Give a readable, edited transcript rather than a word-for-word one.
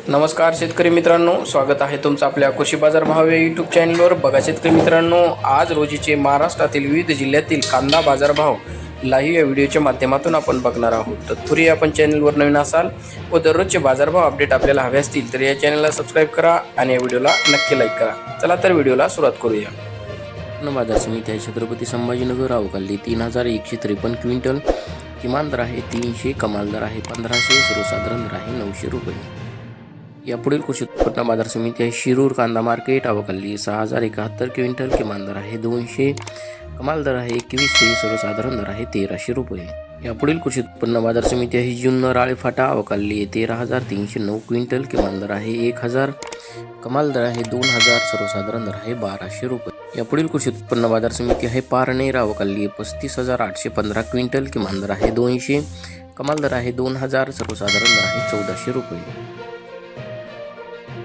नमस्कार शेतकरी मित्रांनो, स्वागत आहे तुमचं आपल्या कृषी बाजार भाव या यूट्यूब चॅनलवर. बघा शेतकरी मित्रांनो, आज रोजीचे महाराष्ट्रातील विविध जिल्ह्यातील कांदा बाजारभाव लाईव्ह या व्हिडिओच्या माध्यमातून आपण बघणार आहोत. तत्पूर्वी आपण चॅनलवर नवीन असाल व दररोजचे बाजारभाव अपडेट आपल्याला हवे असतील तर या चॅनलला सबस्क्राईब करा आणि या व्हिडिओला नक्की लाईक करा. चला तर व्हिडिओला सुरुवात करूया. बाजार समिती आहे छत्रपती संभाजीनगर, अवकाली 3153 क्विंटल, किमान दर आहे 300, कमाल दर आहे 1500, सर्वसाधारण दर आहे 900 रुपये. यापुढील कृषी उत्पन्न बाजार समिती आहे शिरूर कांदा मार्केट, अवकाली 6071 क्विंटल, किमान दर आहे 200, कमाल दर आहे 2100, सर्वसाधारण दर आहे 1300 रुपये. यापुढील कृषी उत्पन्न बाजार समिती आहे जुन्नर राळेफाटा, अवकाली 13309 क्विंटल, किमान दर आहे 1000, कमाल दर आहे 2000, सर्वसाधारण दर आहे 1200 रुपये. यापुढील कृषी उत्पन्न बाजार समिती आहे पारनेर, अवकाली 35815 क्विंटल, किमान दर आहे 200, कमाल दर आहे 2000, सर्वसाधारण दर आहे 1400 रुपये.